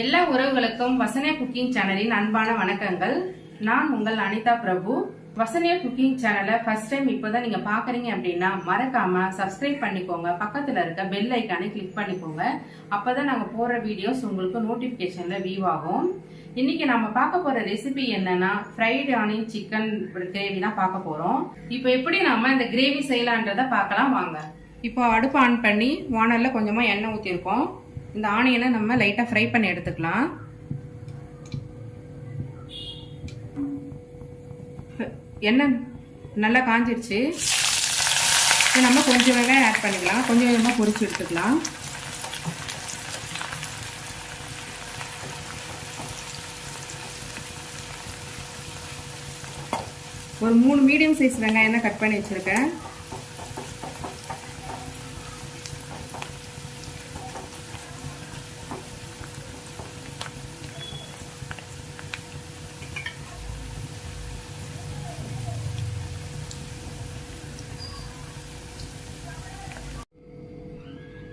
எல்லா உறவுகளுக்கும் வசனியா குக்கிங் சேனலின் அன்பான வணக்கங்கள். நான் உங்கள் அனிதா பிரபு. வசனியா குக்கிங் சேனலை ஃபர்ஸ்ட் டைம் இப்போதான் நீங்க பாக்குறீங்க அப்படின்னா மறக்காம சப்ஸ்கிரைப் பண்ணிக்கோங்க. பக்கத்துல இருக்க பெல் ஐக்கானை கிளிக் பண்ணிக்கோங்க. அப்பதான் நாங்க போடுற வீடியோஸ் உங்களுக்கு நோட்டிபிகேஷன்ல வியூ ஆகும். இன்னைக்கு நம்ம பார்க்க போற ரெசிபி என்னன்னா ஃப்ரைட் ஆனியன் சிக்கன் கிரேவி தான் பார்க்க போறோம். இப்போ எப்படி நம்ம இந்த கிரேவி செய்யலான்றத பார்க்கலாம் வாங்க. இப்போ அடுப்பு ஆன் பண்ணி வானல்ல கொஞ்சமா எண்ணெய் ஊற்றிருக்கோம். இந்த ஆனியனை நம்ம லைட்டாக ஃப்ரை பண்ணி எடுத்துக்கலாம். எண்ணெய் நல்லா காஞ்சிருச்சு. நம்ம கொஞ்சம் வெங்காயம் ஆட் பண்ணிக்கலாம். கொஞ்சம் கொஞ்சமாக பொரிச்சு எடுத்துக்கலாம். ஒரு 3 மீடியம் சைஸ் வெங்காயம் தான் கட் பண்ணி வச்சுருக்கேன்.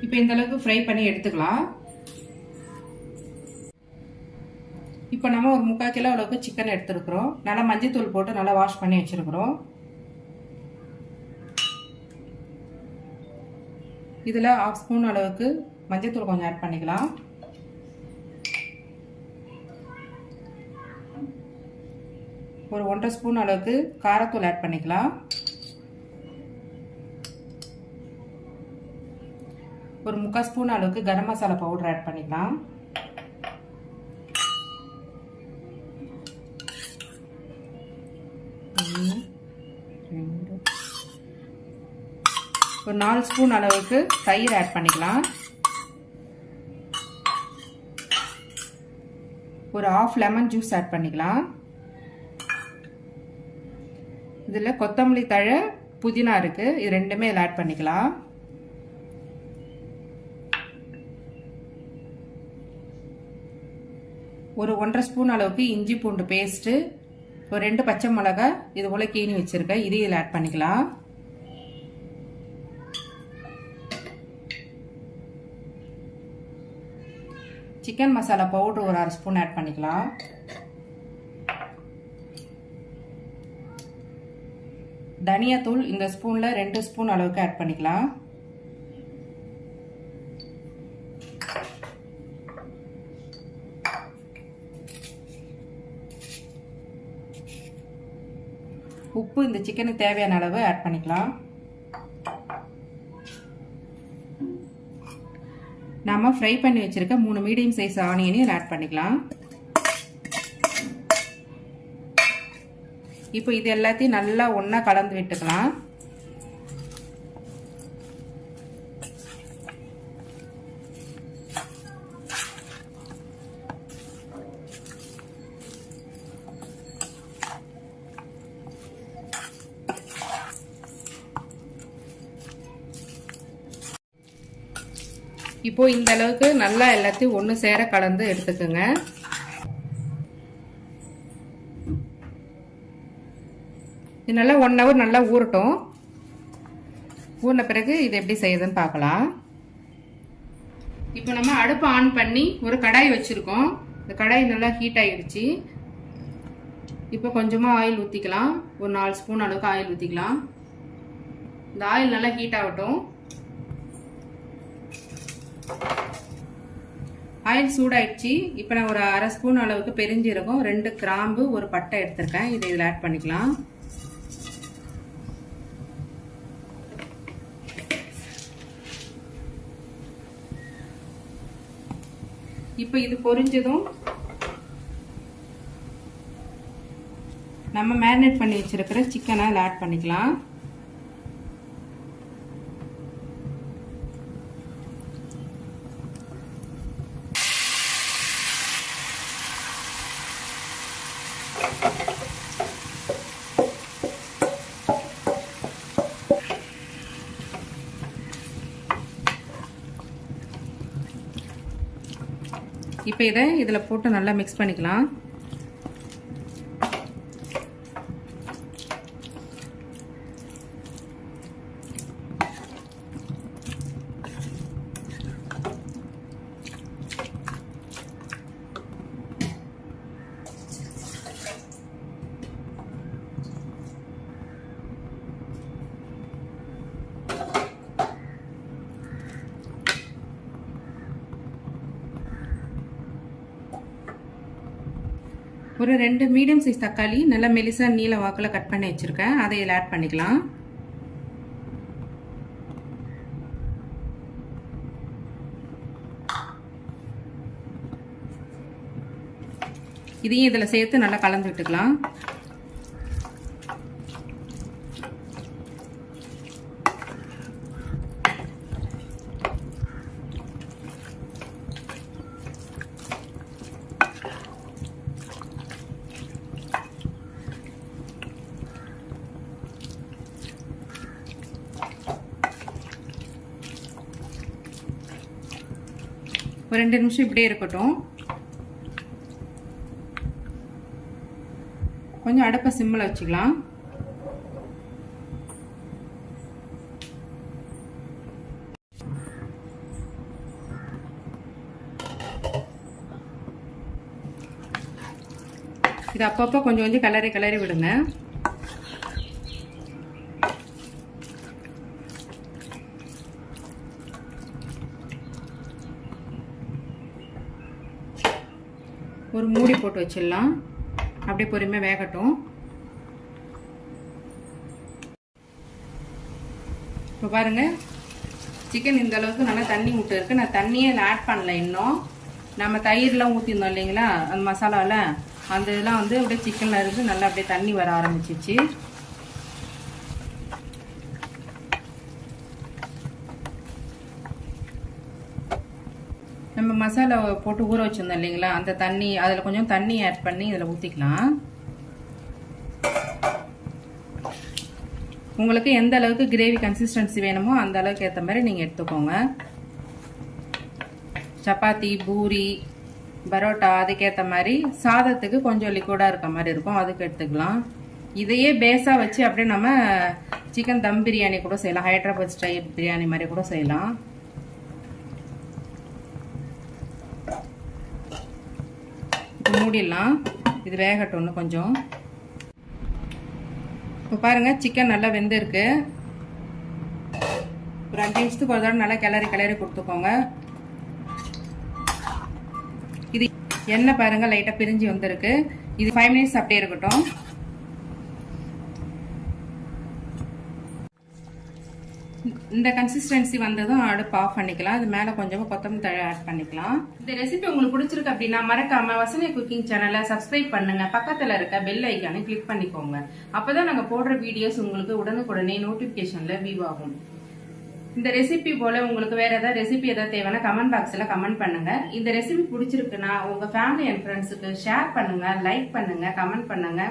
இப்போ இந்த அளவுக்கு ஃப்ரை பண்ணி எடுத்துக்கலாம். இப்போ நம்ம ஒரு 3/4 கிலோ அளவுக்கு சிக்கன் எடுத்துருக்குறோம். நல்லா மஞ்சள் தூள் போட்டு நல்லா வாஷ் பண்ணி வச்சிருக்கிறோம். இதில் 1/2 ஸ்பூன் அளவுக்கு மஞ்சள் தூள் கொஞ்சம் ஆட் பண்ணிக்கலாம். ஒரு 1.5 ஸ்பூன் அளவுக்கு காரத்தூள் ஆட் பண்ணிக்கலாம். ஒரு 3/4 ஸ்பூன் அளவுக்கு கரம் மசாலா பவுடர் ஆட் பண்ணிக்கலாம். ஒரு 4 ஸ்பூன் அளவுக்கு தயிர் ஆட் பண்ணிக்கலாம். ஒரு 1/2 லெமன் ஜூஸ் ஆட் பண்ணிக்கலாம். இதில் கொத்தமல்லி தழை, புதினா இருக்கு. இது ரெண்டுமே இதில் ஆட் பண்ணிக்கலாம். ஒரு 1.5 ஸ்பூன் அளவுக்கு இஞ்சி பூண்டு பேஸ்ட்டு, ஒரு 2 பச்சை மிளகாய் இது போல கீனி வச்சிருக்கேன். இது இதில் ஆட் பண்ணிக்கலாம். சிக்கன் மசாலா பவுடர் ஒரு 1/2 ஸ்பூன் ஆட் பண்ணிக்கலாம். தனியாத்தூள் இந்த ஸ்பூன்ல 2 ஸ்பூன் அளவுக்கு ஆட் பண்ணிக்கலாம். உப்பு இந்த சிக்கனுக்கு தேவையான அளவு ஆட் பண்ணிக்கலாம். நாம ஃப்ரை பண்ணி வச்சிருக்க 3 மீடியம் சைஸ் ஆனியனையும் ஆட் பண்ணிக்கலாம். இப்போ இது எல்லாத்தையும் நல்லா ஒண்ணா கலந்து விட்டுக்கலாம். இப்போ இந்த அளவுக்கு நல்லா எல்லாத்தையும் ஒன்று சேர கலந்து எடுத்துக்கோங்க. இது நல்லா 1 ஹவர் நல்லா ஊறட்டும். ஊறின பிறகு இது எப்படி செய்யுதுன்னு பார்க்கலாம். இப்போ நம்ம அடுப்பு ஆன் பண்ணி ஒரு கடாய் வச்சிருக்கோம். இந்த கடாய் நல்லா ஹீட் ஆகிடுச்சு. இப்போ கொஞ்சமாக ஆயில் ஊற்றிக்கலாம். ஒரு 4 ஸ்பூன் அளவுக்கு ஆயில் ஊற்றிக்கலாம். இந்த ஆயில் நல்லா ஹீட் ஆகட்டும். ஆயில் சூடாயிடுச்சு. இப்போ நான் ஒரு 1/2 ஸ்பூன் அளவுக்கு பெருஞ்சீரகம், 2 கிராம்பு, ஒரு பட்டை எடுத்திருக்கேன். இதை இதில் ஆட் பண்ணிக்கலாம். இப்போ இது பொரிஞ்சதும் நம்ம மேரினேட் பண்ணி வச்சிருக்கிற சிக்கனை இதில் ஆட் பண்ணிக்கலாம். இப்போ இதை இதில் போட்டு நல்லா மிக்ஸ் பண்ணிக்கலாம். ஒரு 2 மீடியம் சைஸ் தக்காளி நல்லா மெலிசா நீல வாக்கில் கட் பண்ணி வச்சிருக்கேன். அதை இதில் ஆட் பண்ணிக்கலாம். இதையும் இதில் சேர்த்து நல்லா கலந்து விட்டுக்கலாம். ஒரு 2 நிமிஷம் இப்படியே இருக்கட்டும். கொஞ்சம் அடுப்பை சிம்மில் வச்சுக்கலாம். இது அப்பப்போ கொஞ்சம் கொஞ்சம் கிளறி விடுங்க. ஒரு மூடி போட்டு வச்சிடலாம். அப்படியே பொறுமையாக வேகட்டும். இப்போ பாருங்க, சிக்கன் இந்த அளவுக்கு நல்லா தண்ணி விட்டு இருக்கு. நான் தண்ணியே ஆட் பண்ணல இன்னும். நம்ம தயிர்லாம் ஊற்றிருந்தோம் இல்லைங்களா, அந்த மசாலாவில் அந்த இதெல்லாம் வந்து அப்படியே சிக்கனில் இருந்து நல்லா அப்படியே தண்ணி வர ஆரம்பிச்சிச்சு. நம்ம மசாலா போட்டு ஊற வச்சிருந்தோம் இல்லைங்களா, அந்த தண்ணி அதில் கொஞ்சம் தண்ணி ஆட் பண்ணி இதில் ஊற்றிக்கலாம். உங்களுக்கு எந்த அளவுக்கு கிரேவி கன்சிஸ்டன்சி வேணுமோ அந்த அளவுக்கு ஏற்ற மாதிரி நீங்கள் எடுத்துக்கோங்க. சப்பாத்தி, பூரி, பரோட்டா அதுக்கேற்ற மாதிரி, சாதத்துக்கு கொஞ்சம் லிக்விடாக இருக்க மாதிரி இருக்கும், அதுக்கு எடுத்துக்கலாம். இதையே பேஸாக வச்சு அப்படியே நம்ம சிக்கன் தம் பிரியாணி கூட செய்யலாம். ஹைதராபாத் ஸ்டைல் பிரியாணி மாதிரி கூட செய்யலாம். மூடிடலாம். இது வேகட்டும் கொஞ்சம். இப்போ பாருங்க, சிக்கன் நல்லா வெந்திருக்கு. ஒரு 5 நிமிஷத்துக்கு ஒரு தடவை நல்லா கிளறி கொடுத்துக்கோங்க. இது எண்ணெய் பாருங்க லைட்டா பிரிஞ்சு வந்திருக்கு. இது 5 மினிட்ஸ் அப்படியே இருக்கட்டும். இந்த கன்சிஸ்டன்சி வந்ததும் அடுப்பு ஆஃப் பண்ணிக்கலாம். இது மேல கொஞ்சம் கொத்தமல்லி தழை ஆட் பண்ணிக்கலாம். இந்த ரெசிபி உங்களுக்கு பிடிச்சிருக்கு அப்படின்னா மறக்காம வசனை குக்கிங் சேனலை சப்ஸ்கிரைப் பண்ணுங்க. பக்கத்துல இருக்க பெல் ஐக்கானை கிளிக் பண்ணிக்கோங்க. அப்பதான் நாங்க போடுற வீடியோஸ் உங்களுக்கு உடனுக்குடனே நோட்டிபிகேஷன்ல வியூ ஆகும். இந்த ரெசிபி போல உங்களுக்கு வேற ஏதாவது ரெசிபி ஏதாவது தேவைன்னா கமெண்ட் பாக்ஸ்ல கமெண்ட் பண்ணுங்க. இந்த ரெசிபி பிடிச்சிருக்குன்னா உங்க ஃபேமிலி அண்ட் ஃப்ரெண்ட்ஸுக்கு ஷேர் பண்ணுங்க, லைக் பண்ணுங்க, கமெண்ட் பண்ணுங்க.